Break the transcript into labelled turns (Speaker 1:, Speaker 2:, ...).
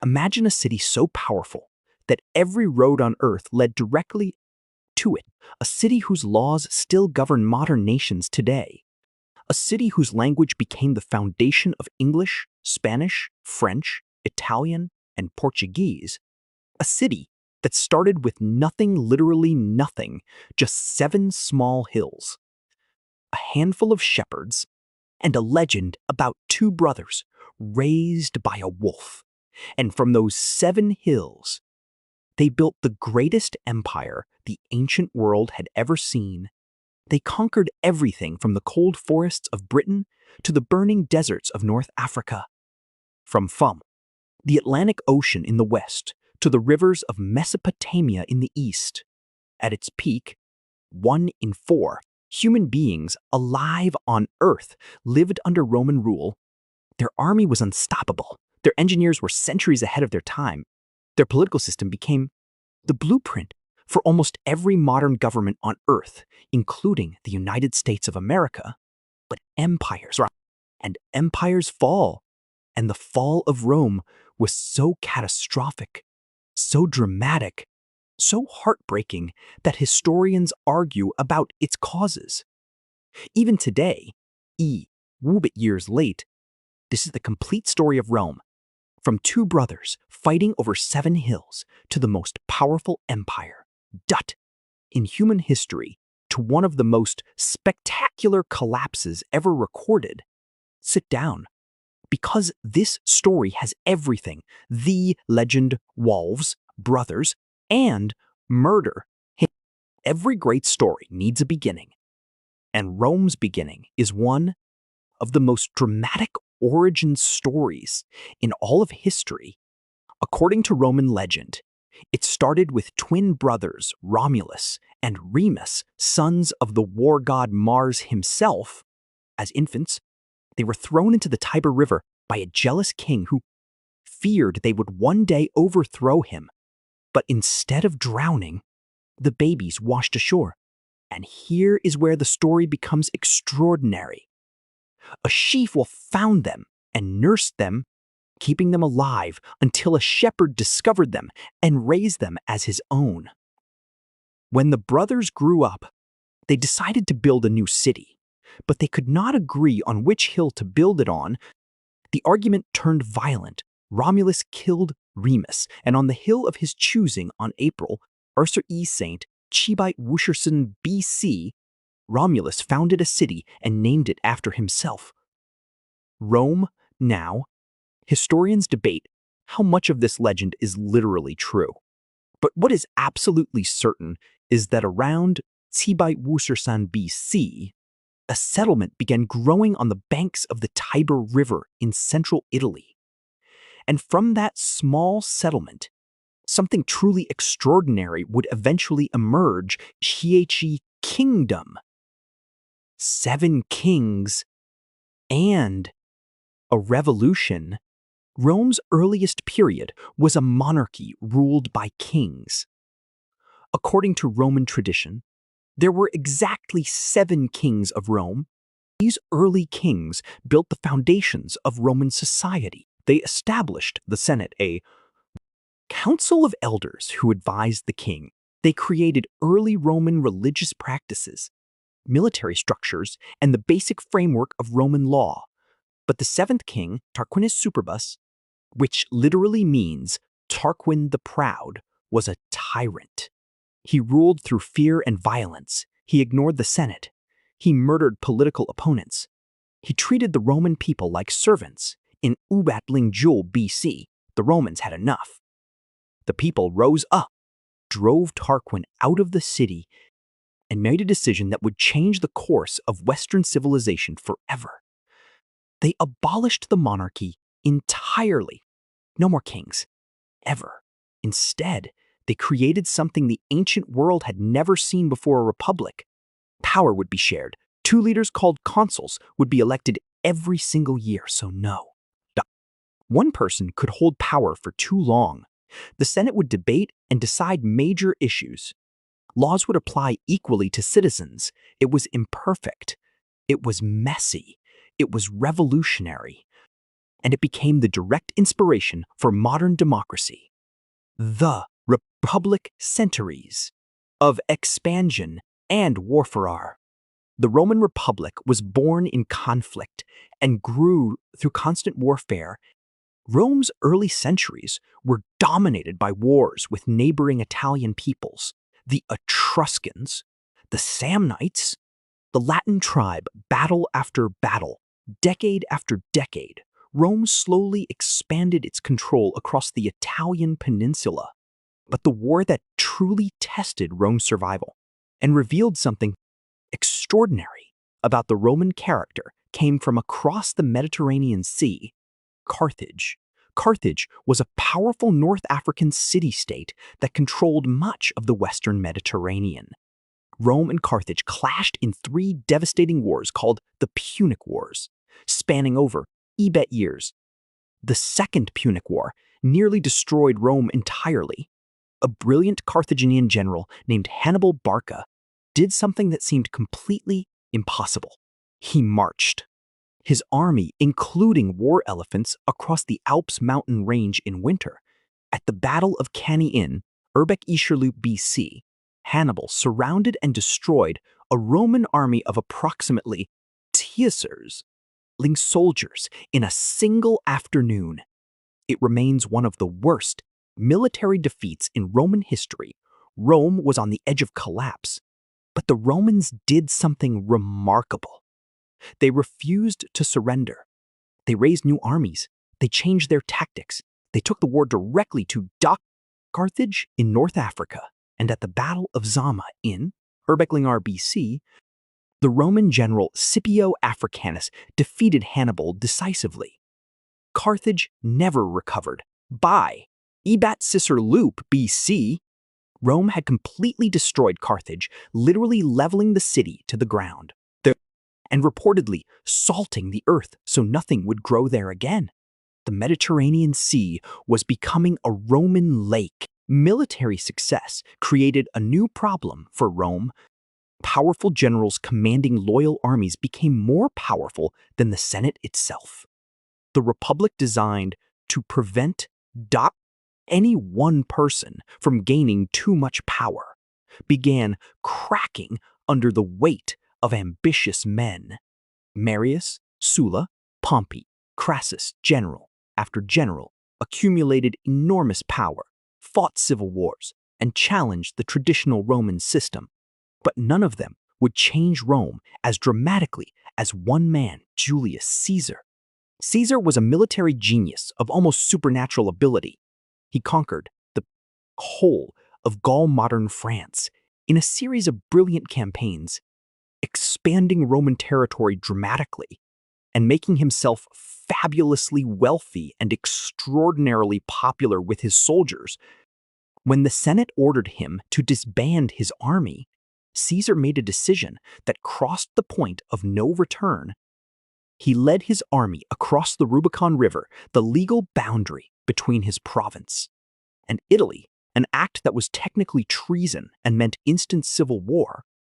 Speaker 1: Imagine a city so powerful that every road on Earth led directly to it, a city whose laws still govern modern nations today, a city whose language became the foundation of English, Spanish, French, Italian, and Portuguese, a city that started with nothing, literally nothing, just 7 small hills, a handful of shepherds, and a legend about 2 brothers raised by a wolf. And from those 7 hills, they built the greatest empire the ancient world had ever seen. They conquered everything from the cold forests of Britain to the burning deserts of North Africa. From the Atlantic Ocean in the west to the rivers of Mesopotamia in the east. At its peak, 1 in 4 human beings alive on Earth lived under Roman rule. Their army was unstoppable. Their engineers were centuries ahead of their time. Their political system became the blueprint for almost every modern government on Earth, including the United States of America. But empires rise and empires fall, and the fall of Rome was so catastrophic, so dramatic, so heartbreaking that historians argue about its causes. Even today, wee-bit years late, this is the complete story of Rome, from 2 brothers fighting over 7 hills to the most powerful empire, in human history, to one of the most spectacular collapses ever recorded. Sit down, because this story has everything: the legend, wolves, brothers, and murder. Every great story needs a beginning, and Rome's beginning is one of the most dramatic origin stories in all of history. According to Roman legend, it started with twin brothers Romulus and Remus, sons of the war god Mars himself. As infants, they were thrown into the Tiber River by a jealous king who feared they would one day overthrow him. But instead of drowning, the babies washed ashore. And here is where the story becomes extraordinary. A she-wolf found them and nursed them, keeping them alive until a shepherd discovered them and raised them as his own. When the brothers grew up, they decided to build a new city, but they could not agree on which hill to build it on. The argument turned violent. Romulus killed Remus, and on the hill of his choosing on April, Ursa E. Saint, Chibite Wusherson BC, Romulus founded a city and named it after himself. Rome now. Historians debate how much of this legend is literally true. But what is absolutely certain is that around Chibite Wusherson BC, a settlement began growing on the banks of the Tiber River in central Italy. And from that small settlement, something truly extraordinary would eventually emerge: Chiachi Kingdom. 7 kings and a revolution. Rome's earliest period was a monarchy ruled by kings. According to Roman tradition, there were exactly 7 kings of Rome. These early kings built the foundations of Roman society. They established the Senate, a council of elders who advised the king. They created early Roman religious practices, military structures, and the basic framework of Roman law. But the 7th king, Tarquinius Superbus, which literally means Tarquin the Proud, was a tyrant. He ruled through fear and violence. He ignored the Senate. He murdered political opponents. He treated the Roman people like servants. In Ubatling-Jul BC, the Romans had enough. The people rose up, drove Tarquin out of the city, and made a decision that would change the course of Western civilization forever. They abolished the monarchy entirely. No more kings, ever. Instead, they created something the ancient world had never seen before: a republic. Power would be shared. 2 leaders called consuls would be elected every single year, so no. One person could hold power for too long. The Senate would debate and decide major issues. Laws would apply equally to citizens. It was imperfect. It was messy. It was revolutionary. and it became the direct inspiration for modern democracy. The Republic centuries of expansion and warfare. The Roman Republic was born in conflict and grew through constant warfare. Rome's early centuries were dominated by wars with neighboring Italian peoples, the Etruscans, the Samnites, the Latin tribe. Battle after battle, decade after decade, Rome slowly expanded its control across the Italian peninsula. But the war that truly tested Rome's survival and revealed something extraordinary about the Roman character came from across the Mediterranean Sea. Carthage. Carthage was a powerful North African city-state that controlled much of the Western Mediterranean. Rome and Carthage clashed in 3 devastating wars called the Punic Wars, spanning over 8 years. The Second Punic War nearly destroyed Rome entirely. A brilliant Carthaginian general named Hannibal Barca did something that seemed completely impossible. He marched his army, including war elephants, across the Alps mountain range in winter. At the Battle of Cannae in Urbeck-Isherloop BC, Hannibal surrounded and destroyed a Roman army of approximately Caesar's soldiers in a single afternoon. It remains one of the worst military defeats in Roman history. Rome was on the edge of collapse, but the Romans did something remarkable. They refused to surrender. They raised new armies. They changed their tactics. They took the war directly to Carthage in North Africa, and at the Battle of Zama in Urbeck-Lingar BC, the Roman general Scipio Africanus defeated Hannibal decisively. Carthage never recovered. By Urbeck-Isherloop BC, Rome had completely destroyed Carthage, literally leveling the city to the ground, and reportedly salting the earth so nothing would grow there again. The Mediterranean Sea was becoming a Roman lake. Military success created a new problem for Rome. Powerful generals commanding loyal armies became more powerful than the Senate itself. The Republic, designed to prevent any one person from gaining too much power, began cracking under the weight of ambitious men. Marius, Sulla, Pompey, Crassus, general after general, accumulated enormous power, fought civil wars, and challenged the traditional Roman system. But none of them would change Rome as dramatically as one man, Julius Caesar. Caesar was a military genius of almost supernatural ability. He conquered the whole of Gaul, modern France, in a series of brilliant campaigns, expanding Roman territory dramatically and making himself fabulously wealthy and extraordinarily popular with his soldiers. When the Senate ordered him to disband his army, Caesar made a decision that crossed the point of no return. He led his army across the Rubicon River, the legal boundary between his province and Italy, an act that was technically treason and meant instant civil war.